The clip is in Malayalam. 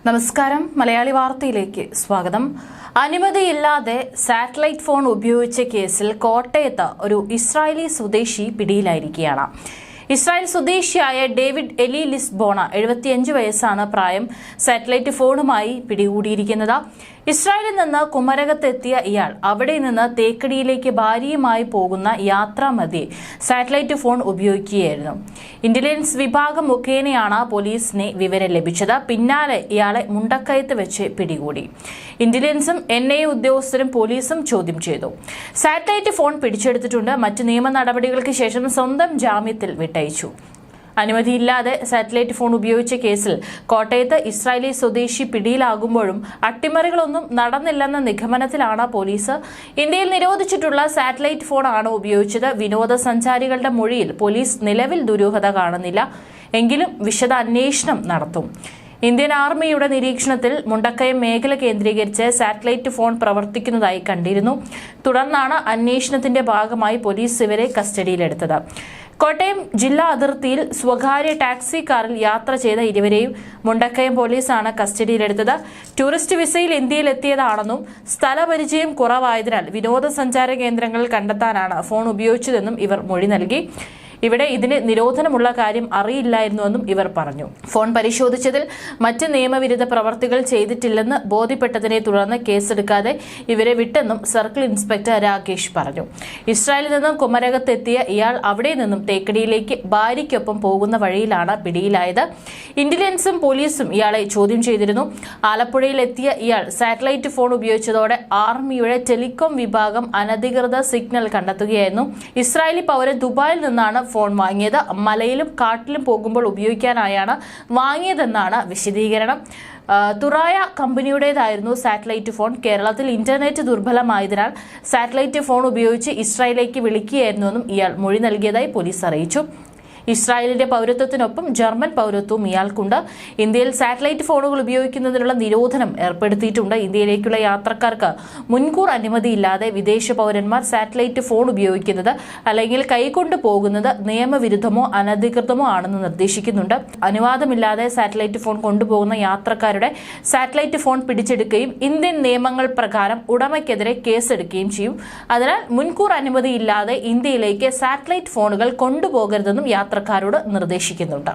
നമസ്കാരം. മലയാളി വാർത്തയിലേക്ക് സ്വാഗതം. അനുമതിയില്ലാതെ സാറ്റലൈറ്റ് ഫോൺ ഉപയോഗിച്ച കേസിൽ കോട്ടയത്ത് ഒരു ഇസ്രായേലി സ്വദേശി പിടിയിലായിരിക്കുകയാണ്. ഇസ്രായേൽ സ്വദേശിയായ ഡേവിഡ് എലി ലിസ്ബോണ 75 വയസ്സാണ് പ്രായം. സാറ്റലൈറ്റ് ഫോണുമായി പിടികൂടിയിരിക്കുന്നത്. ഇസ്രായേലിൽ നിന്ന് കുമരകത്തെത്തിയ ഇയാൾ അവിടെ നിന്ന് തേക്കടിയിലേക്ക് ഭാര്യയുമായി പോകുന്ന യാത്രാമധ്യേ സാറ്റലൈറ്റ് ഫോൺ ഉപയോഗിക്കുകയായിരുന്നു. ഇന്റലിജൻസ് വിഭാഗം മുഖേനയാണ് പോലീസിനെ വിവരം ലഭിച്ചത്. പിന്നാലെ ഇയാളെ മുണ്ടക്കയത്ത് വെച്ച് പിടികൂടി. ഇന്റലിജൻസും NIA ഉദ്യോഗസ്ഥരും പോലീസും ചോദ്യം ചെയ്തു. സാറ്റലൈറ്റ് ഫോൺ പിടിച്ചെടുത്തിട്ടുണ്ട്. മറ്റ് നിയമ നടപടികൾക്ക് ശേഷം സ്വന്തം ജാമ്യത്തിൽ വിട്ടയച്ചു. അനുമതിയില്ലാതെ സാറ്റലൈറ്റ് ഫോൺ ഉപയോഗിച്ച കേസിൽ കോട്ടയത്ത് ഇസ്രായേലി സ്വദേശി പിടിയിലാകുമ്പോഴും അട്ടിമറികളൊന്നും നടന്നില്ലെന്ന നിഗമനത്തിലാണ് പോലീസ്. ഇന്ത്യയിൽ നിരോധിച്ചിട്ടുള്ള സാറ്റലൈറ്റ് ഫോൺ ആണ് ഉപയോഗിച്ചത്. വിനോദസഞ്ചാരികളുടെ മൊഴിയിൽ പോലീസ് നിലവിൽ ദുരൂഹത കാണുന്നില്ല. എങ്കിലും വിശദ അന്വേഷണം നടത്തും. ഇന്ത്യൻ ആർമിയുടെ നിരീക്ഷണത്തിൽ മുണ്ടക്കയം മേഖല കേന്ദ്രീകരിച്ച് സാറ്റലൈറ്റ് ഫോൺ പ്രവർത്തിക്കുന്നതായി കണ്ടിരുന്നു. തുടർന്നാണ് അന്വേഷണത്തിന്റെ ഭാഗമായി പോലീസ് ഇവരെ കസ്റ്റഡിയിലെടുത്തത്. കോട്ടയം ജില്ലാ അതിർത്തിയിൽ സ്വകാര്യ ടാക്സി കാറിൽ യാത്ര ചെയ്ത ഇരുവരെയും മുണ്ടക്കയം പോലീസാണ് കസ്റ്റഡിയിലെടുത്തത്. ടൂറിസ്റ്റ് വിസയിൽ ഇന്ത്യയിലെത്തിയതാണെന്നും സ്ഥലപരിചയം കുറവായതിനാൽ വിനോദസഞ്ചാര കേന്ദ്രങ്ങളിൽ കണ്ടെത്താനാണ് ഫോൺ ഉപയോഗിച്ചതെന്നും ഇവർ മൊഴി നൽകി. ഇവിടെ ഇതിന് നിരോധനമുള്ള കാര്യം അറിയില്ലായിരുന്നുവെന്നും ഇവർ പറഞ്ഞു. ഫോൺ പരിശോധിച്ചതിൽ മറ്റ് നിയമവിരുദ്ധ പ്രവർത്തികൾ ചെയ്തിട്ടില്ലെന്ന് ബോധ്യപ്പെട്ടതിനെ തുടർന്ന് കേസെടുക്കാതെ ഇവരെ വിട്ടെന്നും സർക്കിൾ ഇൻസ്പെക്ടർ രാകേഷ് പറഞ്ഞു. ഇസ്രായേലിൽ നിന്നും കുമരകത്തെത്തിയ ഇയാൾ അവിടെ നിന്നും തേക്കടിയിലേക്ക് ഭാര്യയ്ക്കൊപ്പം പോകുന്ന വഴിയിലാണ് പിടിയിലായത്. ഇന്റലിജൻസും പോലീസും ഇയാളെ ചോദ്യം ചെയ്തിരുന്നു. ആലപ്പുഴയിലെത്തിയ ഇയാൾ സാറ്റലൈറ്റ് ഫോൺ ഉപയോഗിച്ചതോടെ ആർമിയുടെ ടെലികോം വിഭാഗം അനധികൃത സിഗ്നൽ കണ്ടെത്തുകയായിരുന്നു. ഇസ്രായേലി പൗരൻ ദുബായിൽ നിന്നാണ് ഫോൺ വാങ്ങിയത്. മലയിലും കാട്ടിലും പോകുമ്പോൾ ഉപയോഗിക്കാനായാണ് വാങ്ങിയതെന്നാണ് വിശദീകരണം. തുറായ കമ്പനിയുടേതായിരുന്നു സാറ്റലൈറ്റ് ഫോൺ. കേരളത്തിൽ ഇന്റർനെറ്റ് ദുർബലമായതിനാൽ സാറ്റലൈറ്റ് ഫോൺ ഉപയോഗിച്ച് ഇസ്രായേലിലേക്ക് വിളിക്കുകയായിരുന്നുവെന്നും ഇയാൾ മൊഴി നൽകിയതായി പോലീസ് അറിയിച്ചു. ഇസ്രായേലിന്റെ പൗരത്വത്തിനൊപ്പം ജർമ്മൻ പൗരത്വവും ഇയാൾക്കുണ്ട്. ഇന്ത്യയിൽ സാറ്റലൈറ്റ് ഫോണുകൾ ഉപയോഗിക്കുന്നതിനുള്ള നിരോധനം ഏർപ്പെടുത്തിയിട്ടുണ്ട്. ഇന്ത്യയിലേക്കുള്ള യാത്രക്കാർക്ക് മുൻകൂർ അനുമതിയില്ലാതെ വിദേശ പൗരന്മാർ സാറ്റലൈറ്റ് ഫോൺ ഉപയോഗിക്കുന്നത് അല്ലെങ്കിൽ കൈകൊണ്ട് പോകുന്നത് നിയമവിരുദ്ധമോ അനധികൃതമോ ആണെന്ന് നിർദ്ദേശിക്കുന്നുണ്ട്. അനുവാദമില്ലാതെ സാറ്റലൈറ്റ് ഫോൺ കൊണ്ടുപോകുന്ന യാത്രക്കാരുടെ സാറ്റലൈറ്റ് ഫോൺ പിടിച്ചെടുക്കുകയും ഇന്ത്യൻ നിയമങ്ങൾ പ്രകാരം ഉടമയ്ക്കെതിരെ കേസെടുക്കുകയും ചെയ്യും. അതിനാൽ മുൻകൂർ അനുമതിയില്ലാതെ ഇന്ത്യയിലേക്ക് സാറ്റലൈറ്റ് ഫോണുകൾ കൊണ്ടുപോകരുതെന്നും യാത്രക്കാരോട് നിർദ്ദേശിക്കുന്നുണ്ട്.